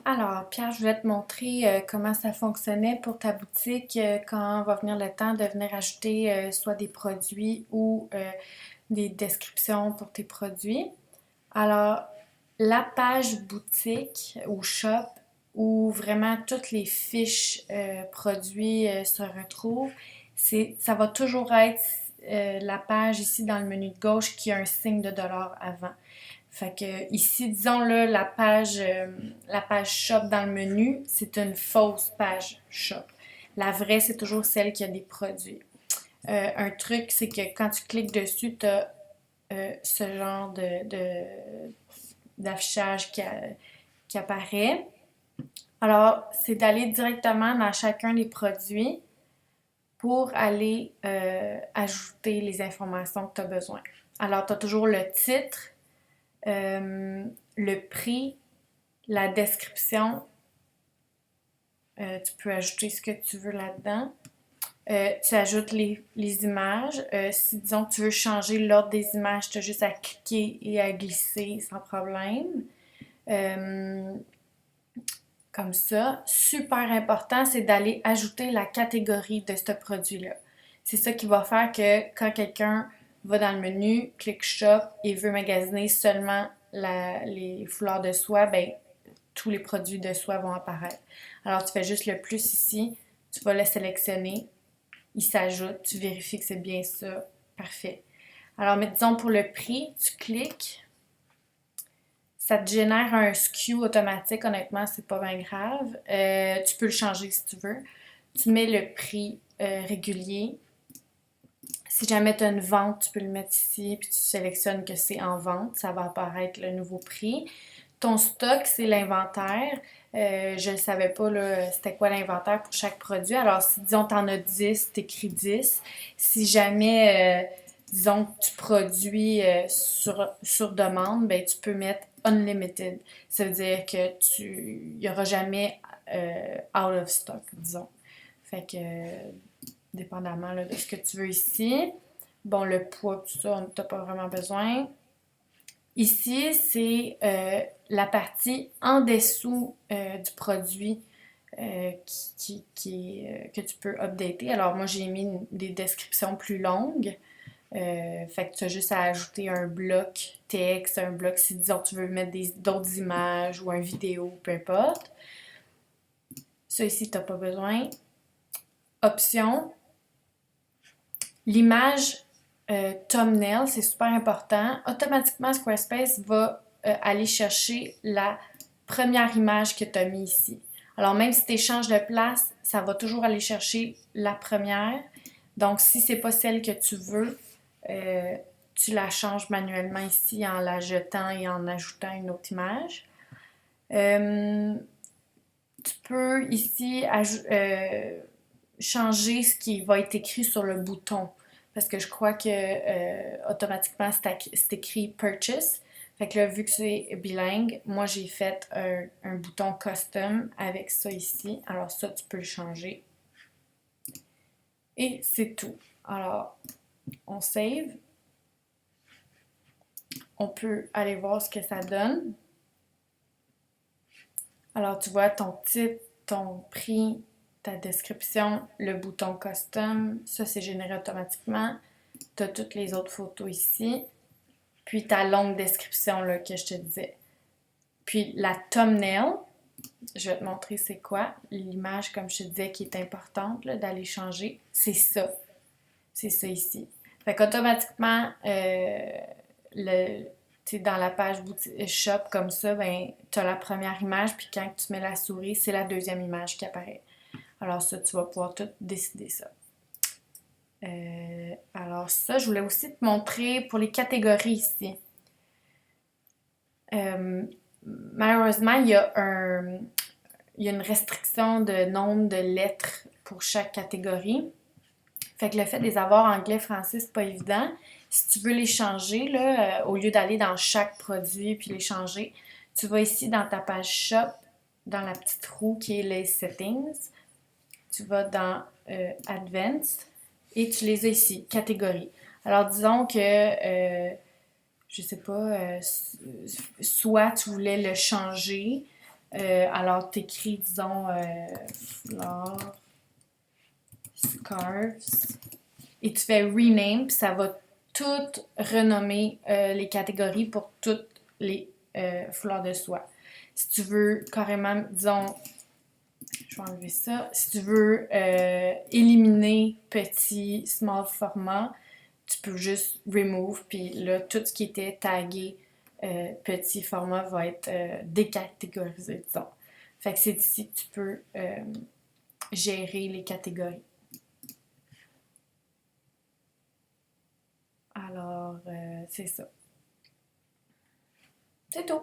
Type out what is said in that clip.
Alors, Pierre, je voulais te montrer comment ça fonctionnait pour ta boutique quand va venir le temps de venir ajouter soit des produits ou des descriptions pour tes produits. Alors, la page boutique ou shop où vraiment toutes les fiches produits se retrouvent, ça va toujours être la page ici dans le menu de gauche qui a un signe de dollar avant. Fait que ici, disons là, la page shop dans le menu, c'est une fausse page shop. La vraie, c'est toujours celle qui a des produits. Un truc, c'est que quand tu cliques dessus, tu as ce genre d'affichage qui apparaît. Alors, c'est d'aller directement dans chacun des produits pour aller ajouter les informations que tu as besoin. Alors, tu as toujours le titre, le prix, la description. Tu peux ajouter ce que tu veux là-dedans. Tu ajoutes les images. Si, disons, tu veux changer l'ordre des images, tu as juste à cliquer et à glisser sans problème. Comme ça. Super important, c'est d'aller ajouter la catégorie de ce produit-là. C'est ça qui va faire que quand quelqu'un va dans le menu, clique shop et veut magasiner seulement les foulards de soie, ben tous les produits de soie vont apparaître. Alors tu fais juste le plus ici, tu vas le sélectionner, il s'ajoute, tu vérifies que c'est bien ça, parfait. Alors mais disons pour le prix, tu cliques, ça te génère un SKU automatique, honnêtement, c'est pas bien grave. Tu peux le changer si tu veux. Tu mets le prix régulier. Si jamais tu as une vente, tu peux le mettre ici, puis tu sélectionnes que c'est en vente, ça va apparaître le nouveau prix. Ton stock, c'est l'inventaire. Je ne savais pas c'était quoi l'inventaire pour chaque produit. Alors, si disons tu en as 10, tu écris 10. Si jamais, disons que tu produis sur demande, ben, tu peux mettre unlimited. Ça veut dire que il n'y aura jamais out of stock, disons. Fait que, dépendamment là, de ce que tu veux ici. Bon, le poids, tout ça, on n'a pas vraiment besoin. Ici, c'est la partie en dessous du produit que tu peux updater. Alors, moi, j'ai mis des descriptions plus longues. Fait que tu as juste à ajouter un bloc texte, un bloc si disons tu veux mettre d'autres images ou une vidéo, peu importe. Ça ici, tu n'as pas besoin. Option. L'image thumbnail, c'est super important. Automatiquement, Squarespace va aller chercher la première image que tu as mis ici. Alors, même si tu échanges de place, ça va toujours aller chercher la première. Donc, si c'est pas celle que tu veux, tu la changes manuellement ici en la jetant et en ajoutant une autre image. Tu peux ici changer ce qui va être écrit sur le bouton. Parce que je crois que automatiquement c'est écrit Purchase. Fait que là, vu que c'est bilingue, moi j'ai fait un bouton custom avec ça ici. Alors ça, tu peux le changer. Et c'est tout. Alors, on save. On peut aller voir ce que ça donne. Alors, tu vois ton titre, ton prix, ta description, le bouton custom, ça c'est généré automatiquement. Tu as toutes les autres photos ici. Puis ta longue description là, que je te disais. Puis la thumbnail, je vais te montrer c'est quoi. L'image, comme je te disais, qui est importante d'aller changer, c'est ça. C'est ça ici. Fait qu'automatiquement, dans la page shop comme ça, ben, tu as la première image, puis quand tu mets la souris, c'est la deuxième image qui apparaît. Alors ça, tu vas pouvoir tout décider ça. Alors ça, je voulais aussi te montrer pour les catégories ici. Malheureusement, il y a une restriction de nombre de lettres pour chaque catégorie. Fait que le fait de les avoir anglais-français, c'est pas évident. Si tu veux les changer, là, au lieu d'aller dans chaque produit puis les changer, tu vas ici dans ta page shop, dans la petite roue qui est les settings. Tu vas dans Advanced et tu les as ici, catégories. Alors disons que, je sais pas, soit tu voulais le changer Alors, tu écris, disons, fleurs, scarves, et tu fais rename, puis ça va tout renommer les catégories pour toutes les fleurs de soie. Si tu veux carrément, disons, je vais enlever ça. Si tu veux éliminer petit, small format, tu peux juste remove, puis là, tout ce qui était tagué petit format va être décatégorisé, disons. Fait que c'est ici que tu peux gérer les catégories. Alors, c'est ça. C'est tout.